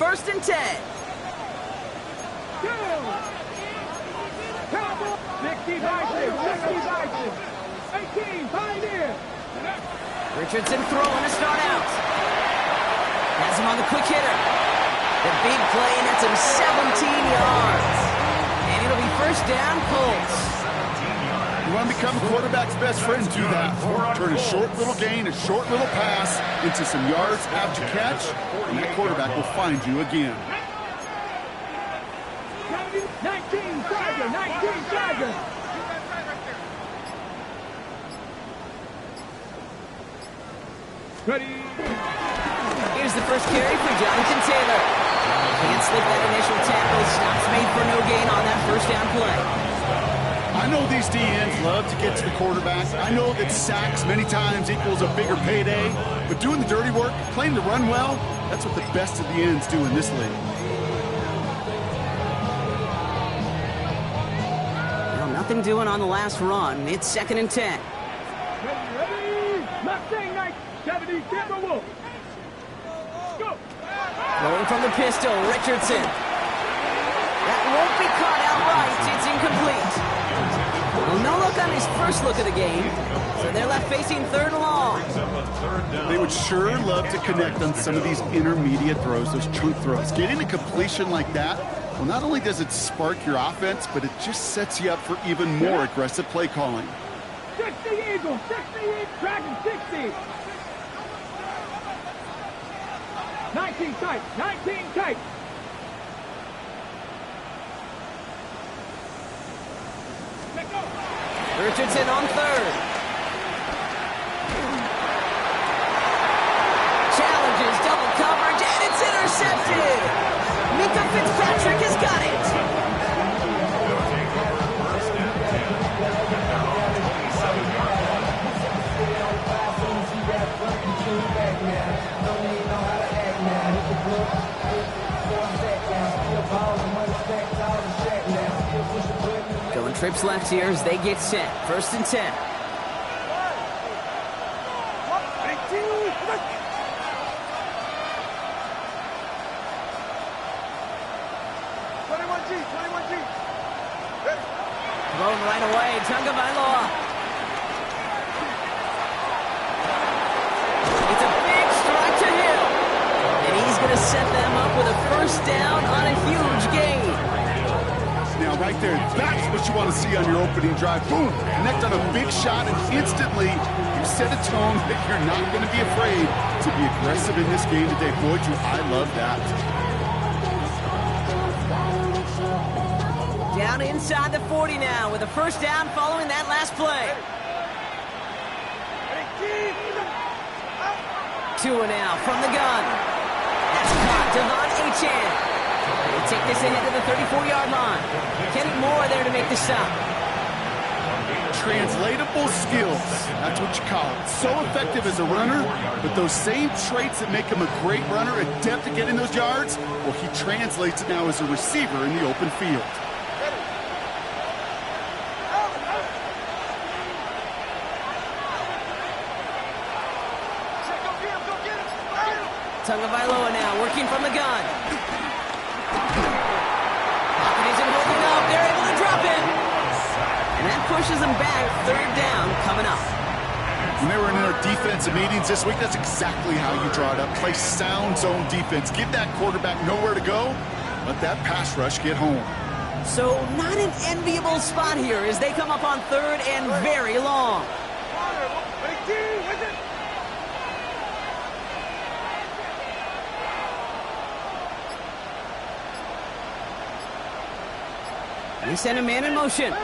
first and 10. 60 Vikings, 60 Vikings, 18 Pioneer. Richardson throwing to start out. Has him on the quick hitter. The big play nets him 17 yards. And it'll be first down, Colts. You want to become a quarterback's best friend, do that. Turn a short little gain, a short little pass into some yards after catch, and that quarterback will find you again. 19 Tiger, 19 Tiger. Ready. Here's the first carry for Jonathan Taylor. Can't slip that initial tackle. Stops made for no gain on that first down play. I know these DNs love to get to the quarterback. I know that sacks many times equals a bigger payday, but doing the dirty work, playing the run well, that's what the best of the ends do in this league. Well, nothing doing on the last run. It's second and 10. Ready. Mustang Knight, 70 Timberwolf. Go. Throwing from the pistol, Richardson. That won't be caught outright. It's incomplete. Well, no look on his first look of the game, so they're left facing third and long. They would sure love to connect on some of these intermediate throws, those chunk throws. Getting a completion like that, well, not only does it spark your offense, but it just sets you up for even more aggressive play calling. 60 Eagle, 60 Dragon, 60. 19 tight, 19 tight. Richardson on third. Challenges, double coverage, and it's intercepted. Mika Fitzpatrick has got it. Going trips left here as they get set. First and 10. Thrown right away, Tagovailoa. It's a big strike to him. And he's going to set them up with a first down on a huge gain. Now, right there, that's what you want to see on your opening drive. Boom! Connect on a big shot, and instantly you set a tone that you're not going to be afraid to be aggressive in this game today. Boy, do I love that. Down inside the 40 now with a first down following that last play. Two now from the gun. That's caught. Devon Achane. They take this ahead to the 34-yard line. Kenny Moore there to make the stop. Translatable skills. That's what you call it. So effective as a runner, but those same traits that make him a great runner, adept at getting those yards, well, he translates it now as a receiver in the open field. Tagovailoa now working from the gun. Pocket isn't holding up. They're able to drop it. And that pushes them back. Third down coming up. When they were in their defensive meetings this week, that's exactly how you draw it up. Play sound zone defense. Give that quarterback nowhere to go. Let that pass rush get home. So not an enviable spot here as they come up on third and very long. They send a man in motion.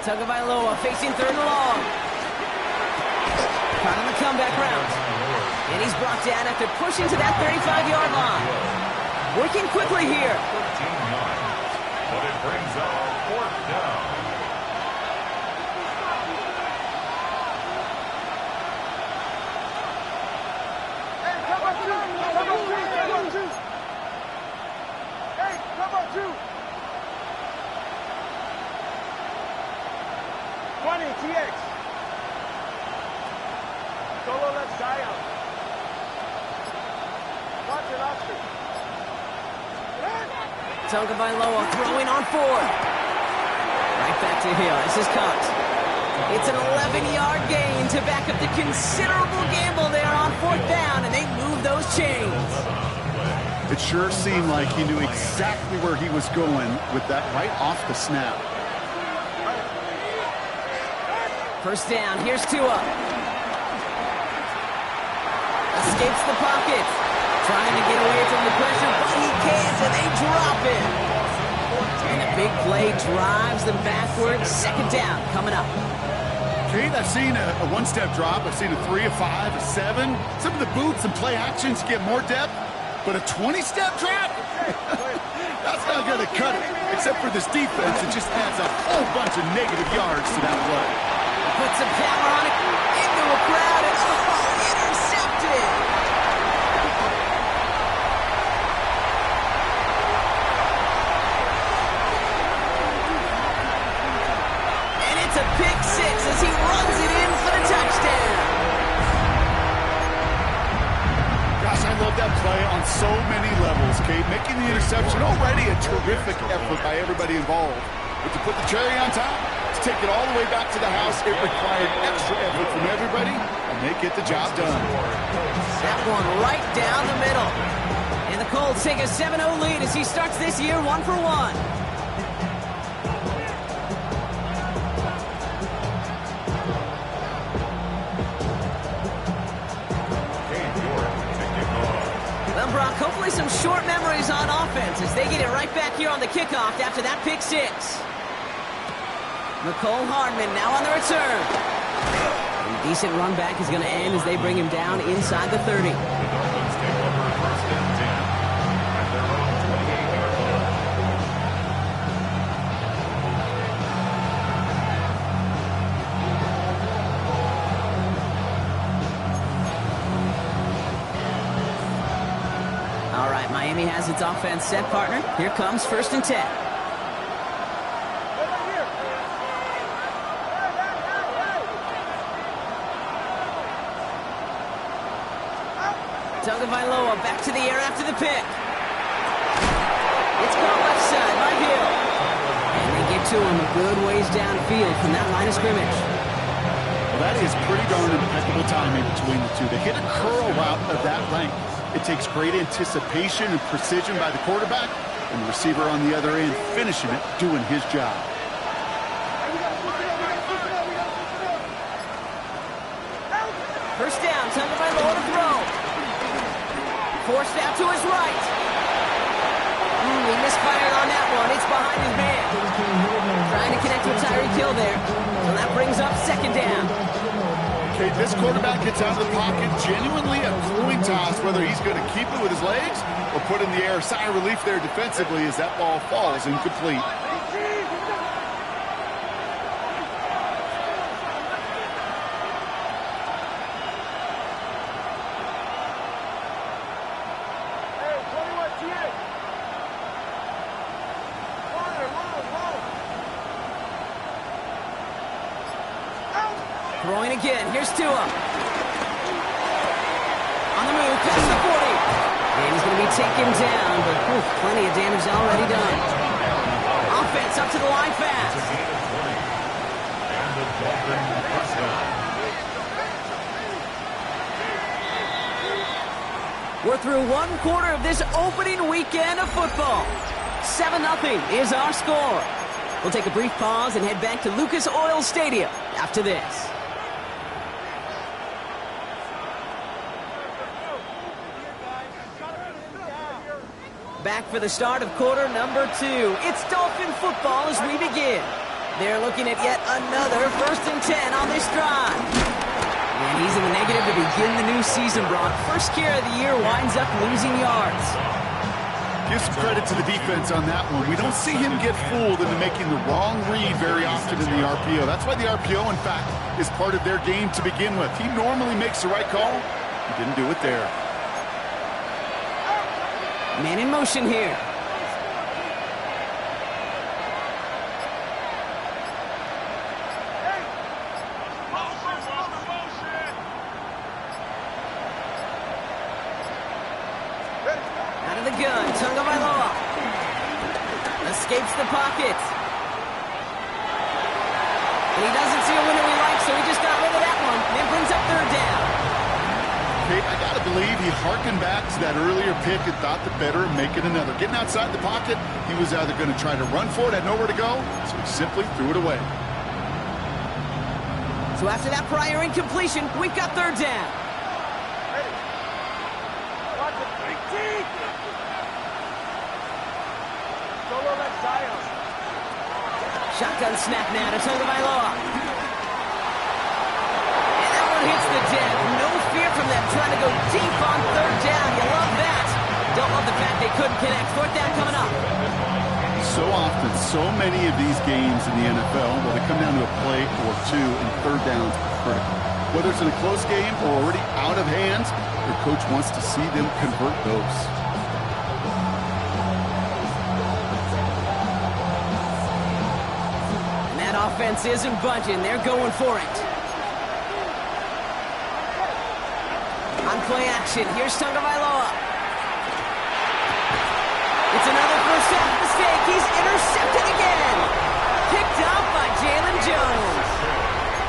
Tagovailoa facing third and long. Caught on the comeback route. And he's brought down after pushing to that 35-yard line. Working quickly here. 14 yards. But it brings up fourth down. TX. Solo left side out. Tagovailoa throwing on 4. Right back to Hill. This is caught. It's an 11-yard gain to back up the considerable gamble there on 4th down, and they move those chains. It sure seemed like he knew exactly where he was going with that right off the snap. First down, here's Tua. Escapes the pocket. Trying to get away from the pressure, but he can't, and they drop it. And a big play drives them backwards. 2nd down coming up. Kate, I've seen a one-step drop. I've seen a 3, a 5, a 7. Some of the boots and play actions get more depth, but a 20-step drop? That's not going to cut it. Except for this defense, it just adds a whole bunch of negative yards to that play. Put some power on it into a crowd, and intercepted. And it's a pick 6 as he runs it in for the touchdown. Gosh, I love that play on so many levels, Kate. Making the interception already a terrific effort by everybody involved. But to put the cherry on top, to take it all the way back to the house, it required extra effort from everybody, and they get the job done. That one right down the middle. And the Colts take a 7-0 lead as he starts this year 1 for 1. Well, Brock, hopefully some short memories on offense as they get it right back here on the kickoff after that pick 6. McCole Hardman now on the return. A decent run back is going to end as they bring him down inside the 30. The Dolphins take over 1st and 10 at their own 28-yard line. All right, Miami has its offense set, partner. Here comes 1st and 10. Tagovailoa back to the air after the pick. It's caught left side by Hill. And they get to him a good ways downfield from that line of scrimmage. Well, that is pretty darn impeccable timing between the two. They hit a curl route of that length. It takes great anticipation and precision by the quarterback, and the receiver on the other end finishing it, doing his job. First down, Tagovailoa to throw. Forced out to his right. He misfired on that one. It's behind his man. Trying to connect with Tyreek Hill there. So that brings up 2nd down. Okay, this quarterback gets out of the pocket. Genuinely a coin toss whether he's going to keep it with his legs or put in the air. Sigh of relief there defensively as that ball falls incomplete. Throwing again. Here's Tua. On the move, past the 40. And he's going to be taken down, but plenty of damage already done. Offense up to the line fast. And the Dolphins first down. We're through 1/4 of this opening weekend of football. 7-0 is our score. We'll take a brief pause and head back to Lucas Oil Stadium after this. Back for the start of quarter number 2. It's Dolphin football as we begin. They're looking at yet another 1st and 10 on this drive. And he's in the negative to begin the new season, Brock. First carry of the year winds up losing yards. Give some credit to the defense on that one. We don't see him get fooled into making the wrong read very often in the RPO. That's why the RPO, in fact, is part of their game to begin with. He normally makes the right call. He didn't do it there. Man in motion here. the gun. Tagovailoa escapes the pocket. And he doesn't see a window he likes, so he just got rid of that one. And brings up third down. Okay, I got to believe he harkened back to that earlier pick and thought the better of making another. Getting outside the pocket, he was either going to try to run for it, had nowhere to go, so he simply threw it away. So after that prior incompletion, we've got third down. Shotgun snap now to Tagovailoa. And that one hits the deck. No fear from them trying to go deep on third down. You love that. Don't love the fact they couldn't connect. Fourth down coming up. So often, so many of these games in the NFL, well, they come down to a play or two, and third downs are critical. Whether it's in a close game or already out of hands, their coach wants to see them convert those. Offense isn't budging. They're going for it. On play action, here's Tagovailoa. It's another first half mistake. He's intercepted again. Picked up by Jalen Jones.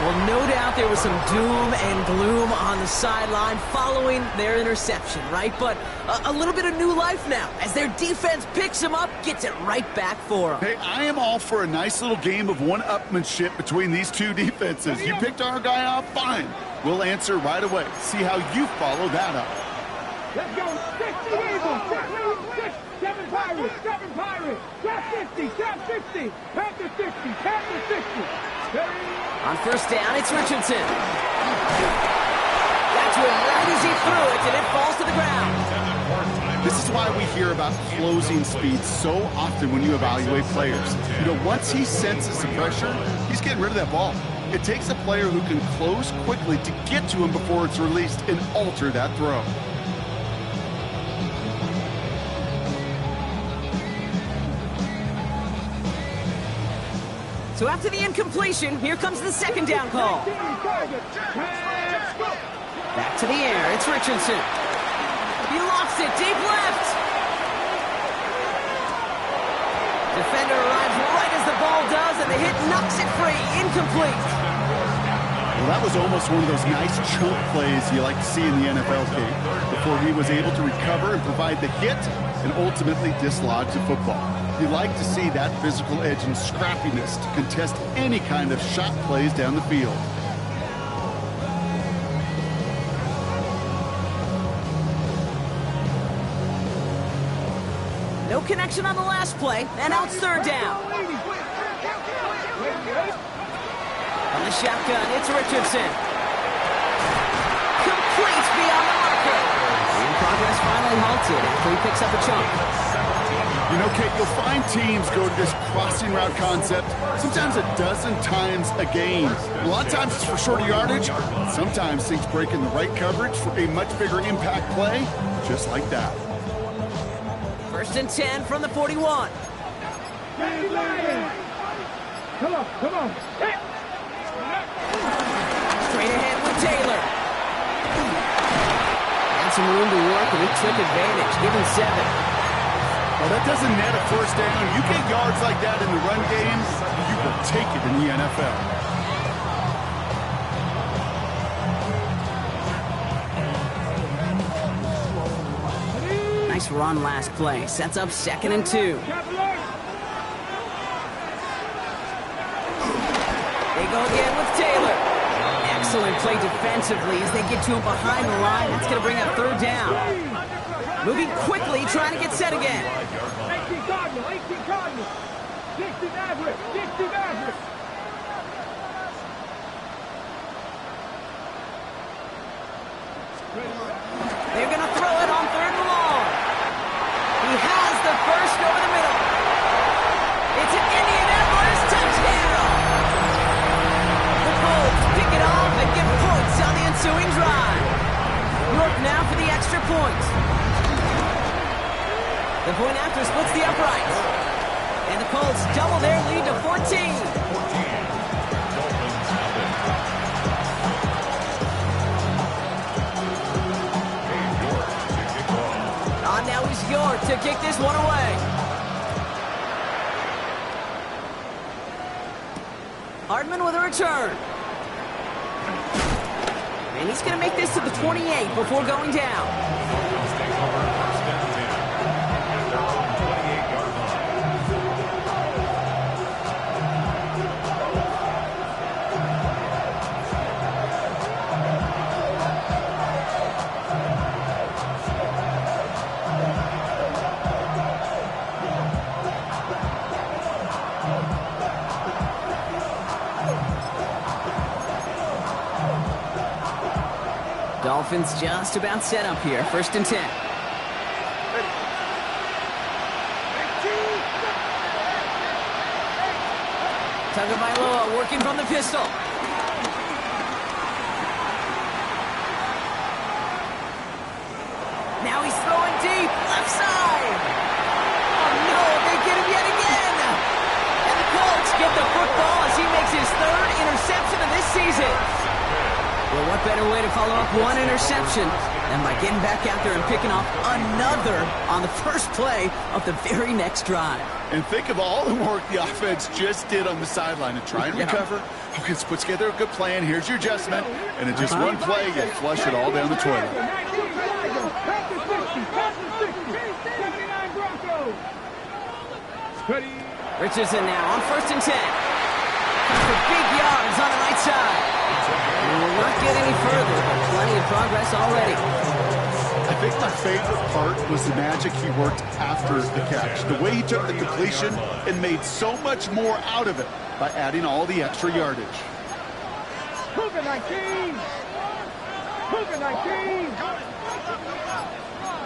Well, no doubt there was some doom and gloom on the sideline following their interception, right? But a little bit of new life now as their defense picks him up, gets it right back for him. Hey, I am all for a nice little game of one-upmanship between these two defenses. You picked our guy off, fine. We'll answer right away. See how you follow that up. Let's go. 60 Eagles. 6, 7 Pirates. 7 Pirates. Cap 50. Cap 50. Panther 60. Panther 60. On first down, it's Richardson. That's one right as he threw it, and it falls to the ground. This is why we hear about closing speed so often when you evaluate players. You know, once he senses the pressure, he's getting rid of that ball. It takes a player who can close quickly to get to him before it's released and alter that throw. So after the incompletion, here comes the second down call. Back to the air, it's Richardson. He lofts it deep left. Defender arrives right as the ball does, and the hit knocks it free. Incomplete. Well, that was almost one of those nice chunk plays you like to see in the NFL game, before he was able to recover and provide the hit and ultimately dislodge the football. You like to see that physical edge and scrappiness to contest any kind of shot plays down the field. No connection on the last play, and now it's third down. On the shotgun, it's Richardson. Complete beyond the marker. And progress finally halted after he picks up a chunk. You know, Kate, you'll find teams go to this crossing route concept sometimes a dozen times a game. A lot of times it's for shorter yardage. Sometimes things break in the right coverage for a much bigger impact play, just like that. First and 10 from the 41. Come on. Straight ahead with Taylor. And some room to work, and he took advantage, giving 7. Well, that doesn't net a first down. You get yards like that in the run game, you will take it in the NFL. Nice run last play. Sets up 2nd and 2. They go again with Taylor. Excellent play defensively as they get to him behind the line. That's going to bring up third down. Moving quickly, trying to get set again. 18 Cardinals. 60 Maverick. They're going to throw it on 3rd and long. He has the first over the middle. It's an Indianapolis touchdown. The Colts pick it off and get points on the ensuing drive. York now for the extra point. The point after splits the uprights. And the Colts double their lead to 14. On now he's York to kick this one away. Hardman with a return. And he's going to make this to the 28 before going down. Dolphins take over first and 10 at their own 28-yard line. Dolphins just about set up here. First and 10. Tagovailoa working from the pistol. Now he's throwing deep. Left side. Oh, no. They get him yet again. And the Colts get the football as he makes his third interception of this season. Well, what better way to follow up one interception than by getting back out there and picking off another on the first play of the very next drive. And think of all the work the offense just did on the sideline to try and recover. Okay, let's put together a good plan. Here's your adjustment. And in just one play, you flush it all down the toilet. Richardson now on first and 10. Comes for big yards on the right side. And will not get any further, but plenty of progress already. I think my favorite part was the magic he worked after the catch. The way he took the completion and made so much more out of it by adding all the extra yardage. Cougar 19! Cougar 19!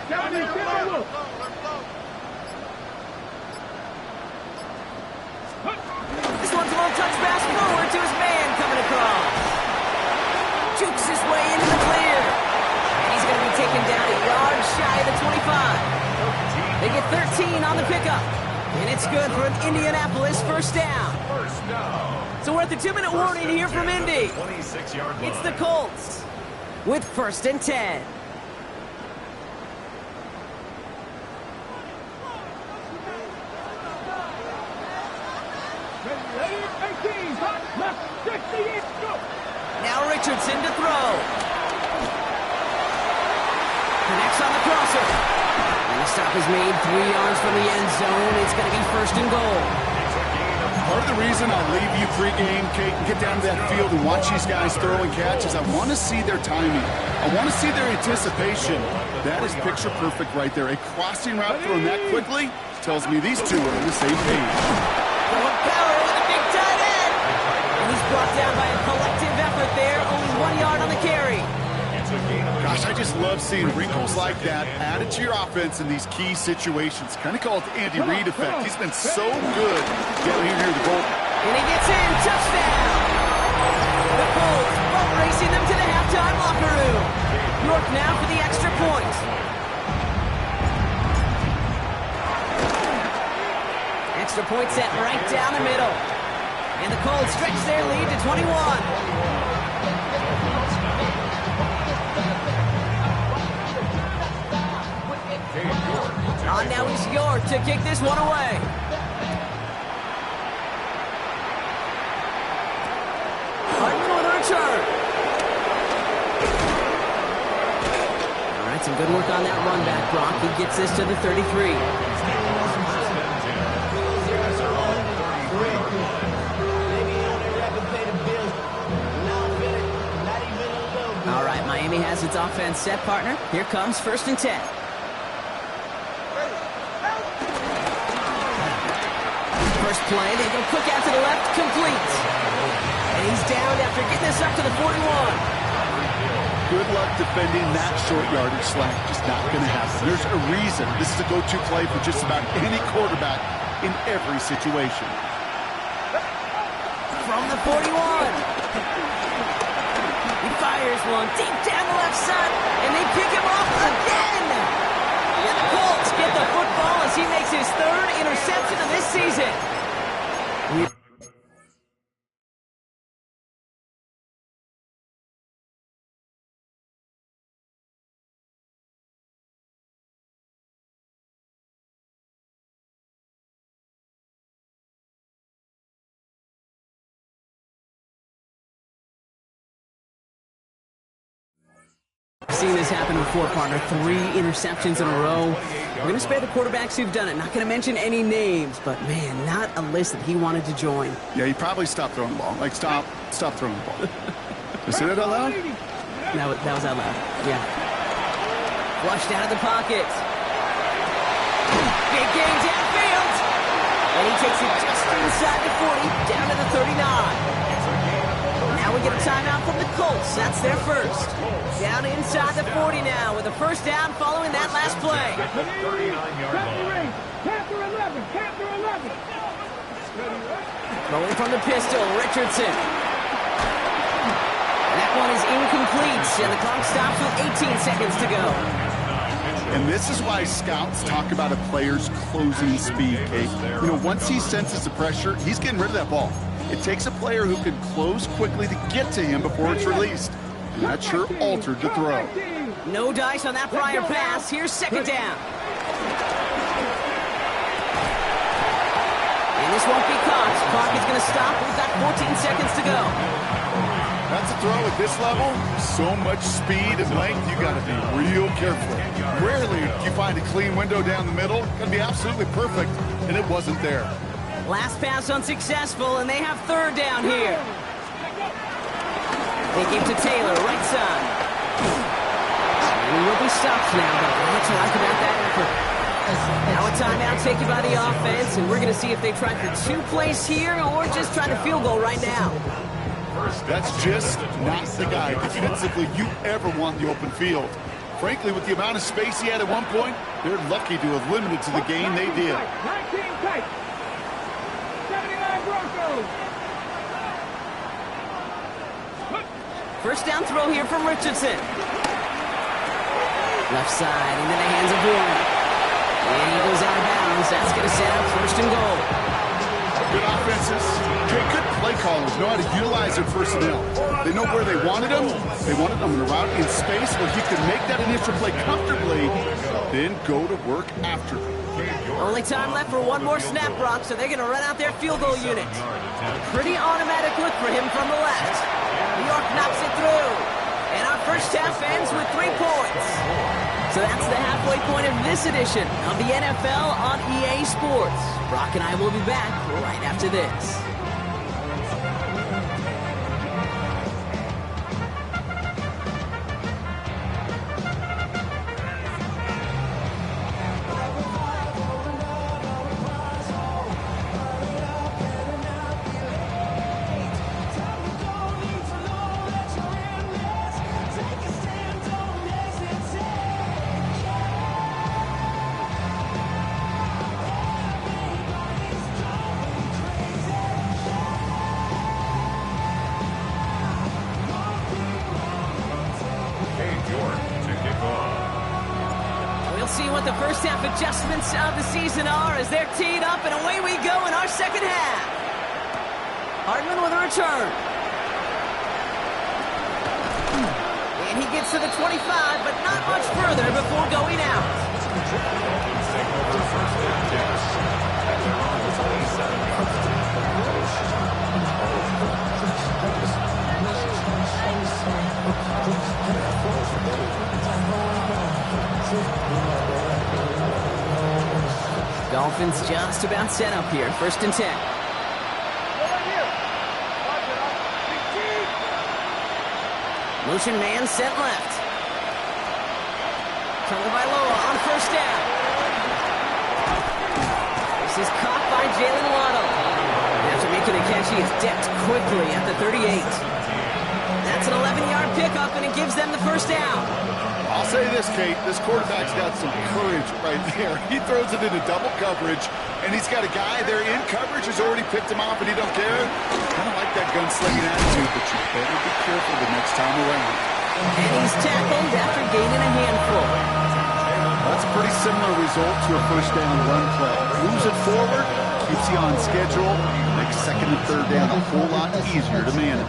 Johnny Timberwolf! This one's a little touch pass forward to his man coming across. Jukes his way into the clear. And he's going to be taken down a yard shy of the 25. They get 13 on the pickup. And it's good for an Indianapolis first down. So we're at the 2-minute warning here from Indy. 26-yard line. It's the Colts with first and 10. Now Richardson to throw. Connects on the crosser. And the stop is made 3 yards from the end zone. It's going to be first and goal. Part of the reason I'll leave you pregame, Kate, and get down to that field and watch these guys throw and catch is I want to see their timing. I want to see their anticipation. That is picture perfect right there. A crossing route thrown that quickly tells me these two are on the same page. Going power with a big tight end. And he's brought down by a collective effort there. Only 1 yard on the carry. Gosh, I just love seeing wrinkles like that added to your offense in these key situations. Kind of call it the Andy Reid effect. He's been so good getting here to the goal. And he gets in. Touchdown. The Colts boat racing them to the halftime locker room. York now for the extra point. Extra point set right down the middle. And the Colts stretch their lead to 21. On now is York to kick this one away. Hardman with a return. All right, some good work on that run back, Brock. He gets this to the 33. All right, Miami has its offense set, partner. Here comes first and 10. First play, they go quick out to the left, complete. And he's down after getting this up to the 41. Good luck defending that short yardage slack. Just not going to happen. There's a reason this is a go-to play for just about any quarterback in every situation. From the 41. He fires one deep down the left side, and they pick him off again. And the Colts get the football as he makes his third interception of this season. I've seen this happen before, partner. 3 interceptions in a row. We're going to spare the quarterbacks who've done it. Not going to mention any names, but, man, not a list that he wanted to join. Yeah, he probably stopped throwing the ball. Like, stop throwing the ball. You say that out loud? That was out loud, yeah. Flushed out of the pocket. Big gain downfield. And he takes it just inside the 40, down to the 39. Now we get a timeout from the Colts. That's their first. Down inside the 40 now with a first down following that last play. Rolling from the pistol, Richardson. That one is incomplete, and the clock stops with 18 seconds to go. And this is why scouts talk about a player's closing speed, Kate. You know, once he senses the pressure, he's getting rid of that ball. It takes a player who can close quickly to get to him before it's released. And that sure altered the throw. No dice on that prior pass. Here's second down. And this won't be caught. Clock is going to stop. We've got 14 seconds to go. That's a throw at this level. So much speed and length, you got to be real careful. Rarely do you find a clean window down the middle. It's going to be absolutely perfect, and it wasn't there. Last pass unsuccessful, and they have third down here. They give to Taylor, right side. He will be stopped now, but what to like about that effort? Now a timeout taken by the offense, and we're going to see if they try for 2 plays here or just try the field goal right now. That's just not the guy defensively you ever want in the open field. Frankly, with the amount of space he had at one point, they're lucky to have limited to the gain they did. 19 tight. 79 Broncos. First down throw here from Richardson. Left side into the hands of Warren. And he goes out of bounds. That's going to set up first and goal. Good offenses. Good play callers know how to utilize their personnel. They know where they wanted them. They wanted them in a route in space where he could make that initial play comfortably, then go to work after. Only time left for one more snap, Brock, so they're going to run out their field goal unit. Pretty automatic look for him from the left. New York knocks it through. And our first half ends with 3 points. So that's the halfway point of this edition of the NFL on EA Sports. Brock and I will be back right after this. See what the first half adjustments of the season are as they're teed up, and away we go in our second half. Hardman with a return. And he gets to the 25, but not much further before going out. Dolphins just about set up here. First and 10. Motion man set left. Tagovailoa on first down. This is caught by Jalen Waddle. After making a catch, he is decked quickly at the 38. That's an 11-yard pickup, and it gives them the first down. I'll say this, Kate, this quarterback's got some courage right there. He throws it into double coverage, and he's got a guy there in coverage who's already picked him off, and he don't care. Kind of like that gunslinging attitude, but you better be careful the next time around. And he's tackled after gaining a handful. That's a pretty similar result to a first down run play. Moves it forward, keeps you on schedule, makes second and third down a whole lot easier to manage.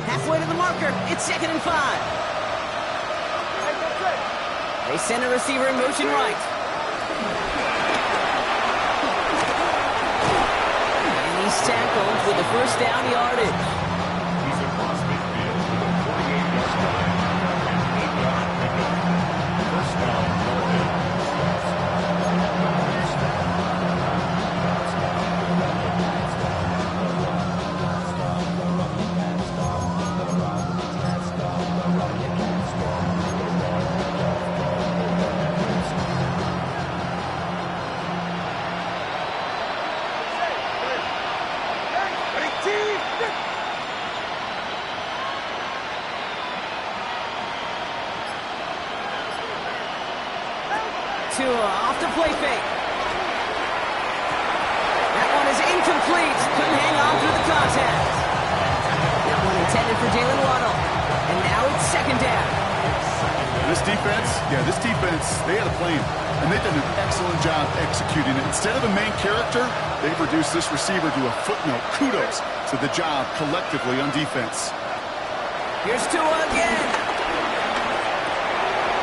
Halfway to the marker, it's 2nd and 5. They send a receiver in motion right. And he's tackled with the first down yardage. Tua off to play fake. That one is incomplete. Couldn't hang on through the contact. That one intended for Jalen Waddle. And now it's second down. This defense, they had a plan. And they've done an excellent job executing it. Instead of a main character, they've reduced this receiver to a footnote. Kudos to the job collectively on defense. Here's Tua again.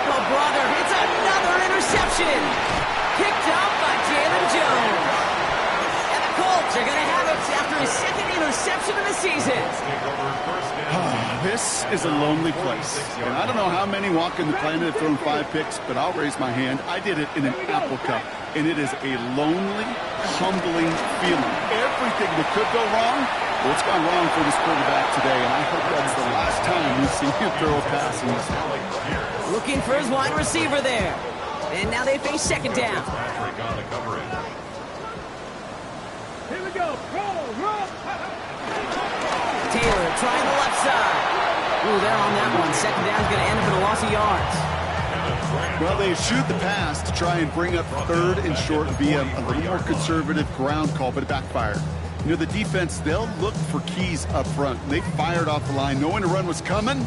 Oh, brother, it's another interception. Picked up by Jalen Jones. And the Colts are going to have it after his second interception of the season. This is a lonely place. And I don't know how many walking the planet have thrown 5 picks, but I'll raise my hand. I did it in an Apple Cup. And it is a lonely, humbling feeling. Everything that could go wrong, well, it's gone wrong for this quarterback today. And I hope that's the last time we see him throw a pass in this. Looking for his wide receiver there. And now they face second down. Here we go. Roll. Taylor trying the left side. Ooh, they're on that one. Second down's going to end up in a loss of yards. Well, they shoot the pass to try and bring up third and short via a little more conservative ground call, but it backfired. You know, the defense, they'll look for keys up front. They fired off the line knowing a run was coming,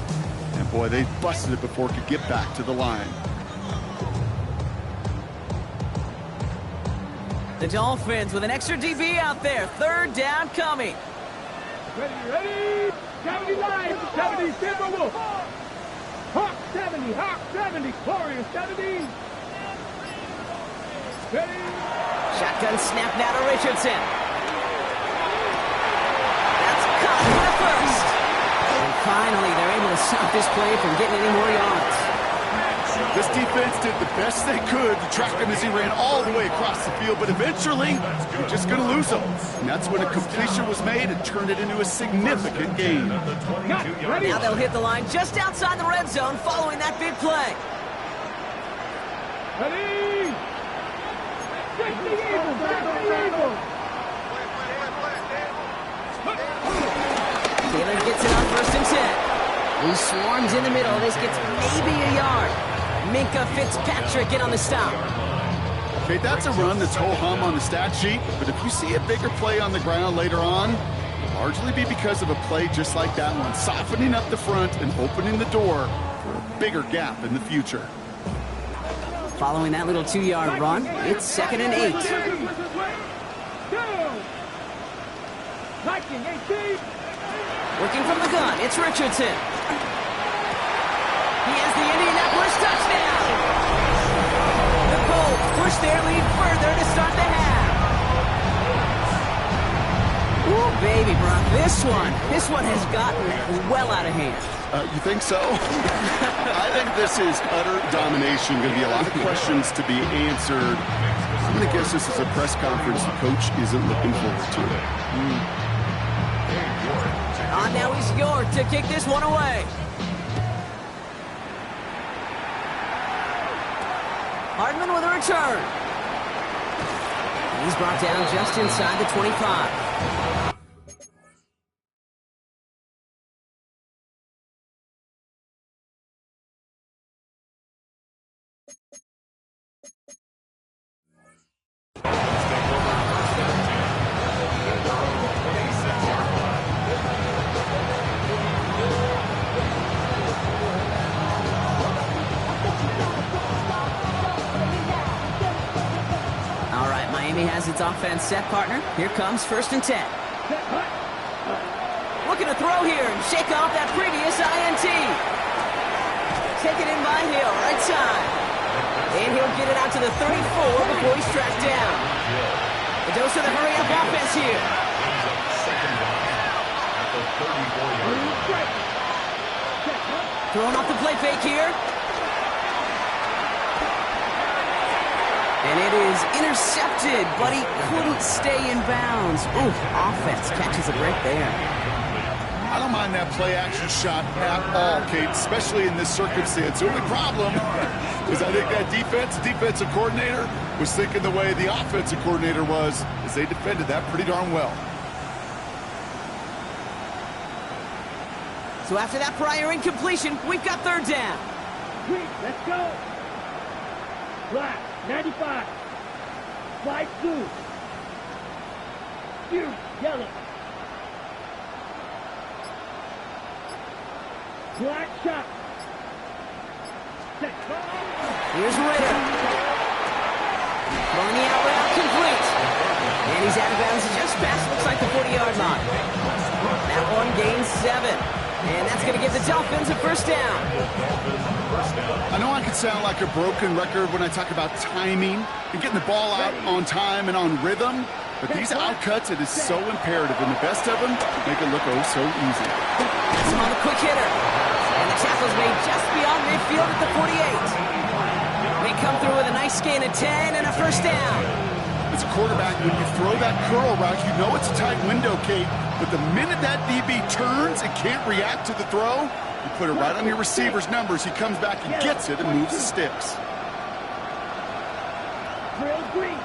and boy, they busted it before it could get back to the line. The Dolphins with an extra DB out there. Third down coming. Ready. 79, 70, Timberwolf. Hawk 70, Warrior 70. Ready. Shotgun snap now to Richardson. That's caught for the first. And finally, they're able to stop this play from getting any more yards. This defense did the best they could to track him as he ran all the way across the field, but eventually, you're just going to lose him. And that's when a completion was made and turned it into a significant gain. Now they'll hit the line just outside the red zone following that big play. Ready. 60 Eagles. Taylor gets it on 1st and 10. He swarms in the middle. This gets maybe a yard. Minka Fitzpatrick in on the stop. Okay, that's a run that's ho-hum on the stat sheet, but if you see a bigger play on the ground later on, it'll largely be because of a play just like that one, softening up the front and opening the door for a bigger gap in the future. Following that little 2-yard run, it's 2nd and 8. Working from the gun, it's Richardson. He has the Indianapolis touchdown. The Colts push their lead further to start the half. Ooh, baby, Brock, this one has gotten well out of hand. You think so? I think this is utter domination. Going to be a lot of questions to be answered. I'm going to guess this is a press conference the coach isn't looking forward to. Now he's York to kick this one away. Hardman with a return. He's brought down just inside the 25. Has its offense set, partner. Here comes 1st and 10. Looking to throw here and shake off that previous INT. Taken in by Hill, right side. And he'll get it out to the 34 before he's tracked down. A dose of the hurry-up offense here. Throwing off the play fake here. And it is intercepted, but he couldn't stay in bounds. Ooh, offense catches it right there. I don't mind that play-action shot at all, Kate, especially in this circumstance. The only problem is I think that defensive coordinator was thinking the way the offensive coordinator was, as they defended that pretty darn well. So after that prior incompletion, we've got 3rd down. Let's go. Black, 95. Slide blue. Fury, yellow. Black shot. Set. Here's Ritter. Throwing the out route complete. And he's out of bounds just past, looks like the 40-yard line. That one gains 7. And that's going to give the Dolphins a first down. I know I could sound like a broken record when I talk about timing and getting the ball out on time and on rhythm, but these outcuts, it is so imperative, and the best of them make it look oh so easy. That's him on the quick hitter. And the tackle's made just beyond midfield at the 48. They come through with a nice gain of 10 and a first down. As a quarterback, when you throw that curl route, you know it's a tight window, Kate, but the minute that DB turns and can't react to the throw, you put it right on your receiver's numbers. He comes back and gets it and moves the sticks. Drill green.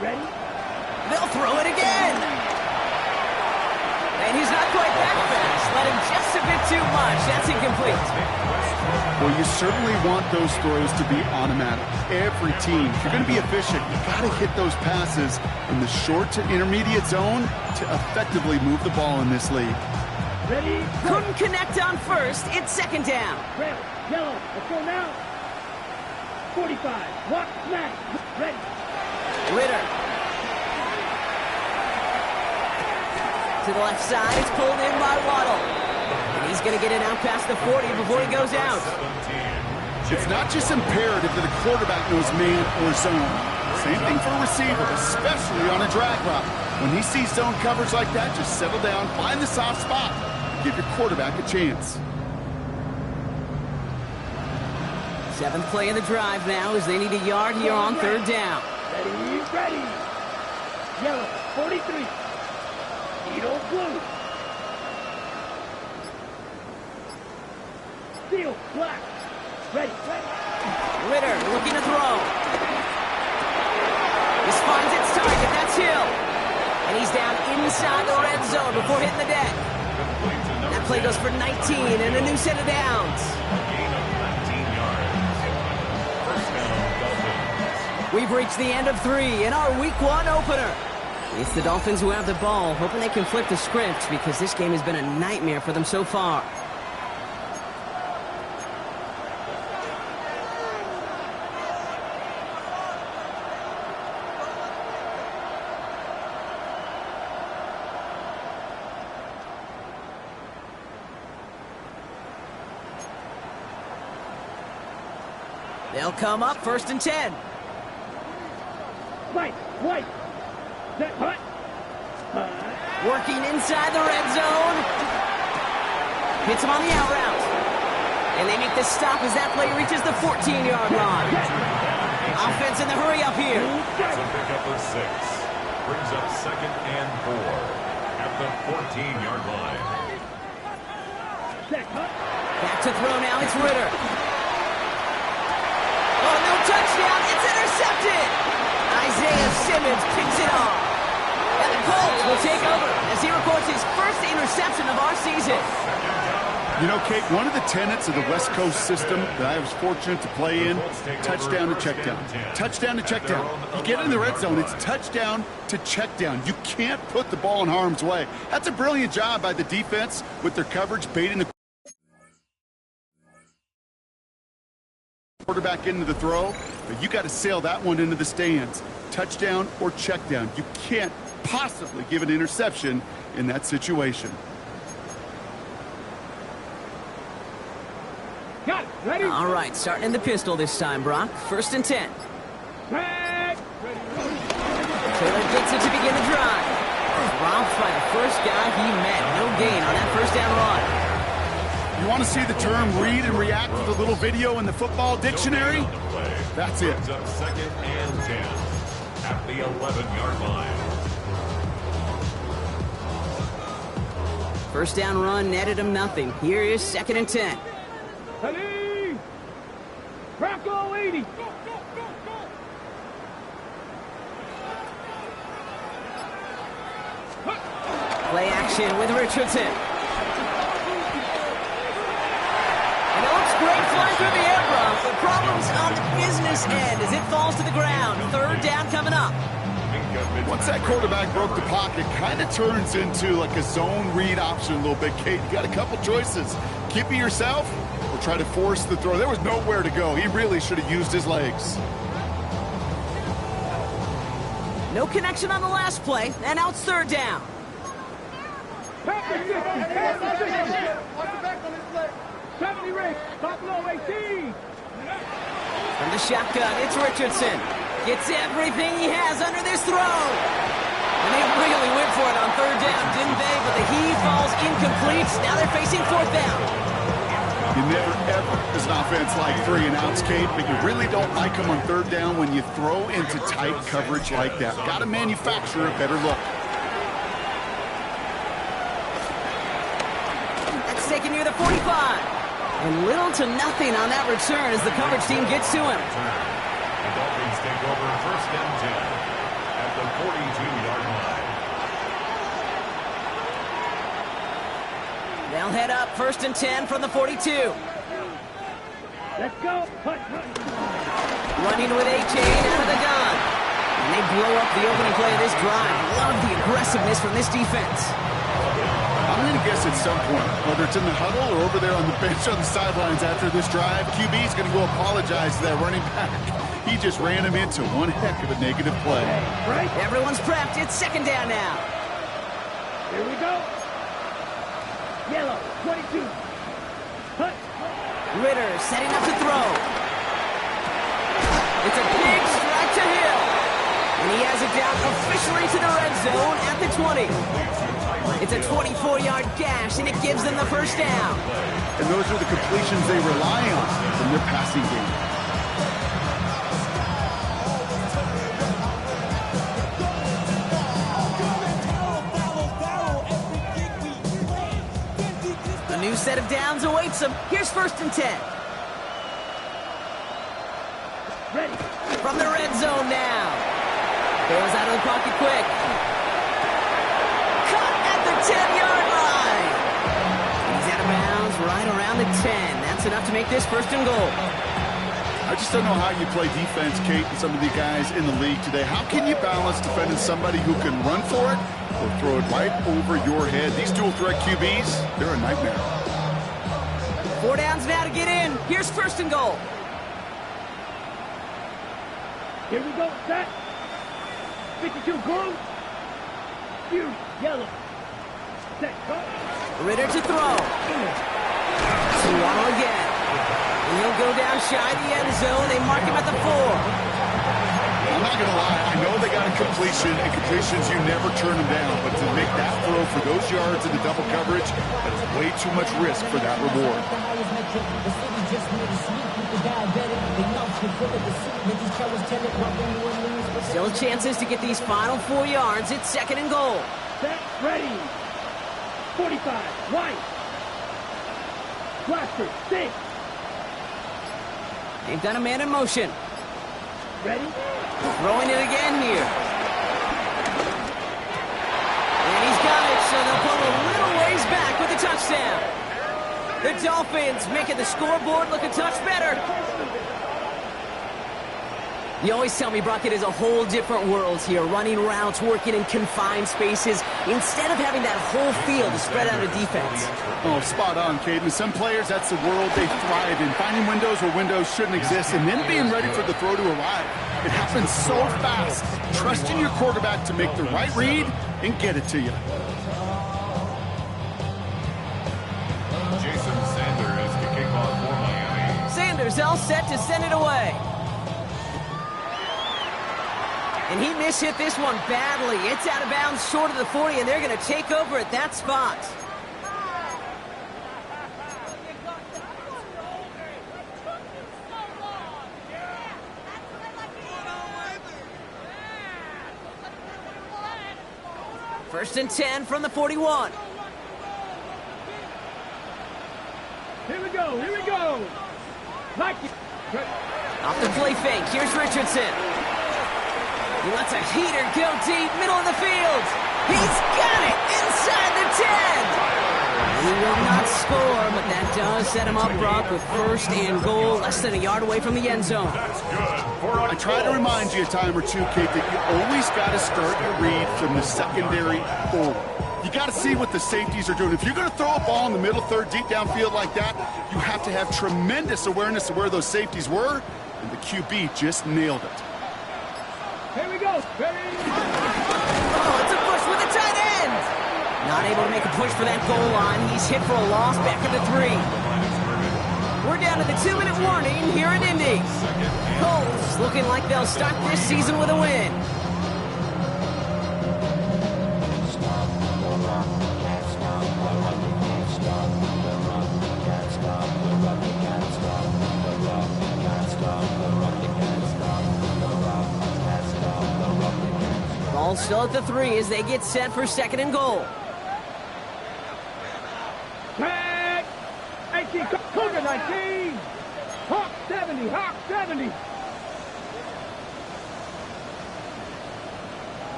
Ready? They'll throw it again. And he's not quite that fast. Let him just a bit too much. That's incomplete. Well, you certainly want those throws to be automatic. Every team, if you're going to be efficient, you got to hit those passes in the short to intermediate zone to effectively move the ball in this league. Ready? Couldn't connect on first. It's second down. Red, yellow. Let's go now. 45. Walk, smash. Ready. Ritter. To the left side. It's pulled in by Waddle. And he's going to get it out past the 40 before he goes out. It's not just imperative that a quarterback knows man or zone. Same thing for a receiver, especially on a drag route. When he sees zone coverage like that, just settle down, find the soft spot, give your quarterback a chance. 7th play of the drive now as they need a yard here on third down. Ready, ready. Yellow, 43. Needle blue. Steel, black. Ready, ready. Ritter looking to throw. This finds its target. That's Hill. And he's down inside the red zone before hitting the deck. That play goes for 19 and a new set of downs. We've reached the end of 3 in our Week 1 opener. It's the Dolphins who have the ball, hoping they can flip the script because this game has been a nightmare for them so far. They'll come up 1st and 10. Right, right. Set, hut. Working inside the red zone. Hits him on the out route. And they make the stop as that play reaches the 14-yard line. Offense in the hurry up here. It's a pickup of 6. Brings up 2nd and 4 at the 14-yard line. Set, hut. Back to throw now. It's Ritter. Oh, no touchdown. It's intercepted. Isaiah Simmons picks it off. And the Colts will take over as he records his first interception of our season. You know, Kate, one of the tenets of the West Coast system that I was fortunate to play in, touchdown to check down. Touchdown to check down. You get in the red zone, it's touchdown to check down. You can't put the ball in harm's way. That's a brilliant job by the defense with their coverage, baiting the quarterback into the throw, but you got to sail that one into the stands. Touchdown or check down. You can't possibly give an interception in that situation. Got it. Ready? All right, starting in the pistol this time, Brock. 1st and 10. Set. Taylor gets it to begin the drive. Robbed by the first guy he met. No gain on that first down run. You want to see the term read and react with a little video in the football dictionary? That's it. Brings up 2nd and 10 at the 11-yard line. First down run netted him nothing. Here is 2nd and 10. Ready. Bronco 80. Play action with Richardson. And it looks Great fly through the air, Bronx. The problem's on the business end as it falls to the ground. Third down coming up. Once that quarterback broke the pocket, kind of turns into like a zone read option a little bit, Kate. You got a couple choices. Keep it yourself or try to force the throw. There was nowhere to go. He really should have used his legs. No connection on the last play, and now it's third down. Watch the back on his leg. 70 Rick, top low 18. From the shotgun, it's Richardson. Gets everything he has under this throw. And they really went for it on third down, didn't they? But the heave falls incomplete. Now they're facing fourth down. You never, ever, as an offense, like 3 and outs, Kate, but you really don't like them on third down when you throw into tight coverage like that. Got to manufacture a better look. That's taken near the 45. And little to nothing on that return as the coverage team gets to him. The Dolphins take over first and 10 at the 42-yard line. They'll head up first and 10 from the 42. Let's go. Running with A-Chain out of the gun. And they blow up the opening play of this drive. Love the aggressiveness from this defense. I'm going to guess at some point, whether it's in the huddle or over there on the bench on the sidelines after this drive, QB's going to go apologize to that running back. He just ran him into one heck of a negative play. Right. Everyone's prepped. It's second down now. Here we go. Yellow, 22. Hut. Ritter setting up to throw. It's a big strike to Hill. And he has it down officially to the red zone at the 20. It's a 24-yard gash, and it gives them the first down. And those are the completions they rely on from their passing game. A new set of downs awaits them. Here's first and 10. Ready. From the red zone now. Bails out of the pocket quick. Caught at the 10-yard line. He's out of bounds right around the 10. That's enough to make this first and goal. I just don't know how you play defense, Kate, and some of the guys in the league today. How can you balance defending somebody who can run for it or throw it right over your head? These dual threat QBs, they're a nightmare. 4 downs now to get in. Here's first and goal. Here we go. Set. 52 blue. You yellow. Set. Cut. Ritter to throw. To Waddle again. And he'll go down shy of the end zone. They mark him at the 4. I'm not going to lie. I know they got a completion, and completions, you never turn them down. But to make that throw for those yards in the double coverage, that's way too much risk for that reward. Still chances to get these final 4 yards. It's second and goal. Set. Ready. 45. White. Blaster. 6. They've got a man in motion. Ready. Throwing it again here. And he's got it, so they'll pull a little ways back with a touchdown. The Dolphins making the scoreboard look a touch better. You always tell me, Brock, it is a whole different world here, running routes, working in confined spaces, instead of having that whole field to spread out a defense. Oh, spot on, Kate. And some players, that's the world they thrive in, finding windows where windows shouldn't exist, and then being ready for the throw to arrive. It happens so fast. Trust in your quarterback to make the right read and get it to you. Jason Sanders to kick off for Miami. Sanders all set to send it away. And he mishit this one badly. It's out of bounds short of the 40, and they're going to take over at that spot. First and 10 from the 41. Here we go. Here we go. Like it. Off the play fake, here's Richardson. He lets a heater go deep, middle of the field. He's got it inside the 10. He will not score, but that does set him up, Brock, with first and goal, less than a yard away from the end zone. That's good for a I try to remind you a time or two, Kate, that you always got to start your read from the secondary forward. You got to see what the safeties are doing. If you're going to throw a ball in the middle third, deep downfield like that, you have to have tremendous awareness of where those safeties were, and the QB just nailed it. Here we go. Ready? Oh, it's a push with a tight end. Not able to make a push for that goal line. He's hit for a loss back at the 3. We're down to the 2-minute warning here in Indy. Colts looking like they'll start this season with a win. Ball still at the 3 as they get set for second and goal. Tag. 18. Cougar 19. Hawk 70. Hawk 70.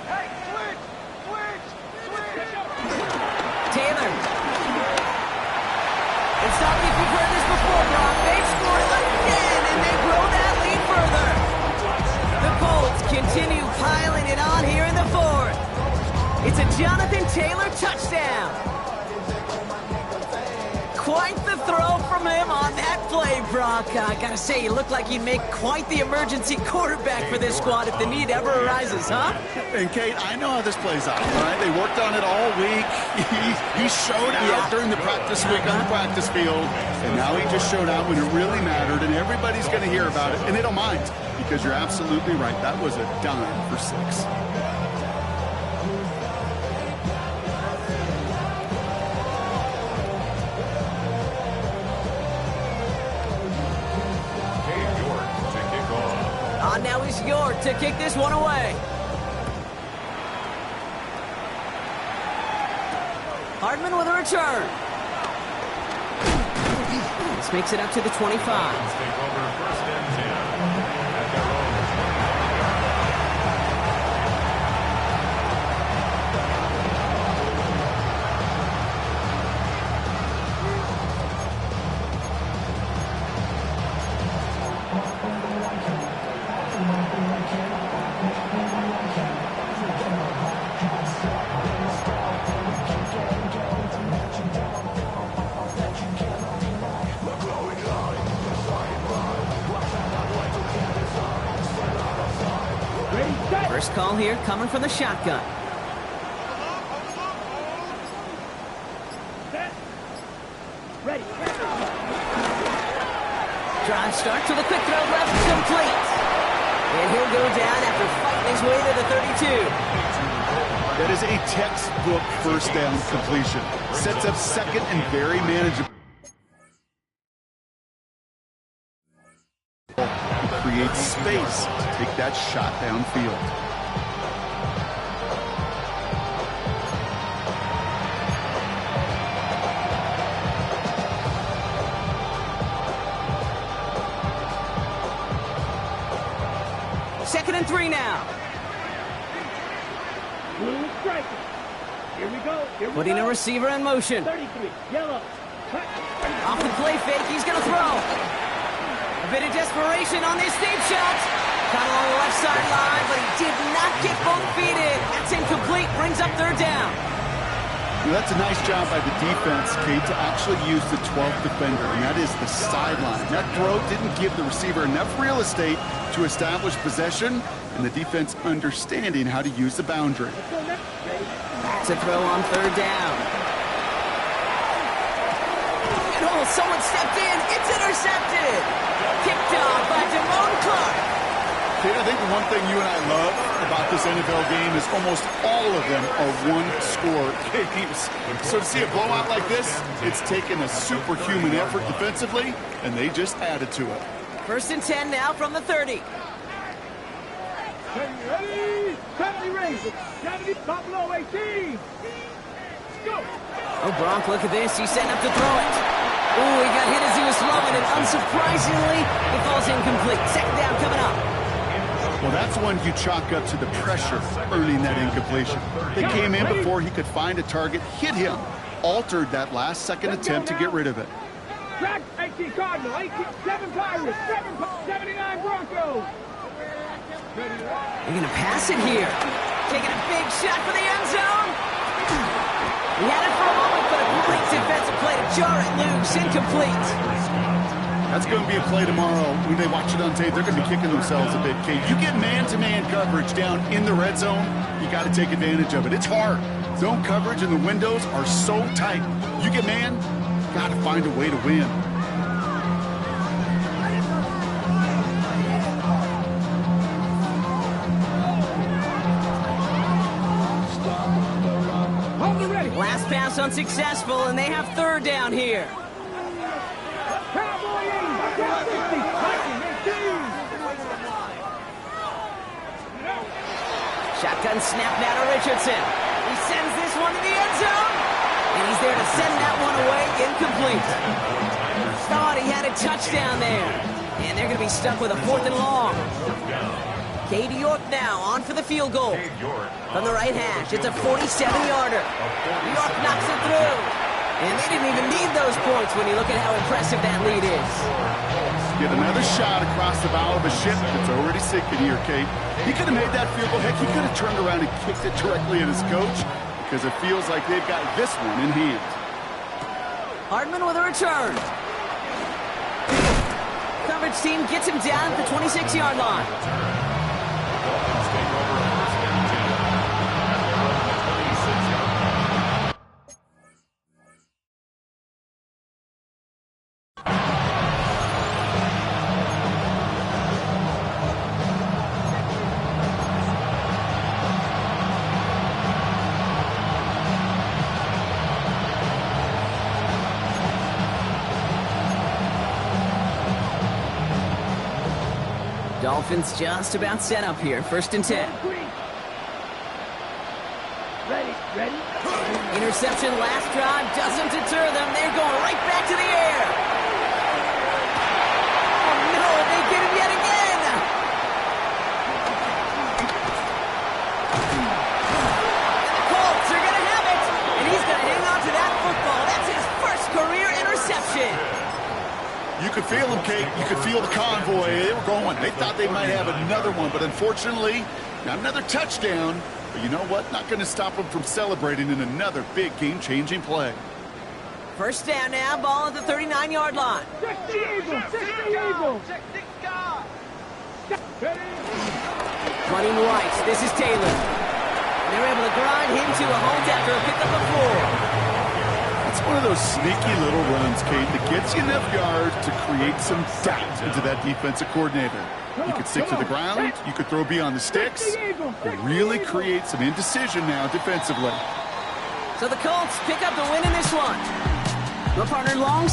Hey, switch. Taylor. It's not like we've heard this before, Brock. They've scored again, and they grow that lead further. The Colts continue piling it on here in the 4th. It's a Jonathan Taylor touchdown. Quite the throw from him on that play, Brock. I gotta say, he looked like he'd make quite the emergency quarterback for this squad if the need ever arises, huh? And Kate, I know how this plays out, right? They worked on it all week. He showed out during the practice week on the practice field, and now he just showed out when it really mattered, and everybody's going to hear about it, and they don't mind, because you're absolutely right. That was a dime for 6. Now is York to kick this one away. Hardman with a return. This makes it up to the 25. Take over first and 10 at their own 20. First call here coming from the shotgun. Set. Ready. Drive start to the quick throw left, complete. And he'll go down after fighting his way to the 32. That is a textbook first down completion. Sets up second and very manageable. Creates space to take that shot downfield. Second and 3 now. Blue striker. Here we go. Putting a receiver in motion. 33. Yellow. Off the play fake, he's going to throw. A bit of desperation on this deep shot. Caught along the left sideline, but he did not get both feet in. That's incomplete. Brings up third down. Well, that's a nice job by the defense, Kate, to actually use the 12th defender, and that is the sideline. That throw didn't give the receiver enough real estate to establish possession, and the defense understanding how to use the boundary. That's a throw on third down. And oh, someone stepped in. It's intercepted. Kicked off by Damone Clark. Kate, I think the one thing you and I love about this NFL game is almost all of them are one-score games. So to see a blowout like this, it's taken a superhuman effort defensively, and they just added to it. First and 10 now from the 30. Ready. 70 raise. 70. Buffalo 18. Go. Oh, Bronk, look at this. He's setting up to throw it. Ooh, he got hit as he was throwing, and unsurprisingly, it falls incomplete. Second down coming up. Well, that's one you chalk up to the pressure earning that incompletion. They came in before he could find a target, hit him, altered that last-second attempt to get rid of it. Track 18 Cardinal, 7 Pirates, 79 Broncos. They're going to pass it here. Taking a big shot for the end zone. He had it for a moment, but a great defensive play to jar it loose. Incomplete. That's going to be a play tomorrow. When they watch it on tape, they're going to be kicking themselves a bit, Kate. You get man-to-man coverage down in the red zone, you got to take advantage of it. It's hard. Zone coverage and the windows are so tight. You get man, got to find a way to win. Last pass unsuccessful, and they have third down here. Shotgun snap now to Richardson. He sends this one to the end zone, and he's there to send that one away. Incomplete. Thought he had a touchdown there, and they're going to be stuck with a 4th and long. Cade York now on for the field goal. From the right hash, it's a 47-yarder. York knocks it through. And they didn't even need those points when you look at how impressive that lead is. Get another shot across the bow of a ship that's already sinking here, Kate. He could have made that field goal. Heck, he could have turned around and kicked it directly at his coach because it feels like they've got this one in hand. Hardman with a return. Coverage team gets him down at the 26-yard line. Dolphins just about set up here. 1st and 10. Ready. Interception last drive doesn't deter them. They're going right back to the air. Oh, no, they get him yet again. And the Colts are going to have it. And he's going to hang on to that football. That's his first career interception. You could feel them, Kate. You could feel the convoy. They were going. They thought they might have another one, but unfortunately, not another touchdown. But you know what? Not going to stop them from celebrating in another big game-changing play. 1st down now, ball at the 39-yard line. 60 Eagles, 60 Eagles. Running right, this is Taylor. And they're able to grind him to a halt after a pickup of 4. It's one of those sneaky little runs, Kate, that gets you enough yards to create some doubt into that defensive coordinator. You could stick to the ground, you could throw beyond the sticks, but really create some indecision now defensively. So the Colts pick up the win in this one. The partner long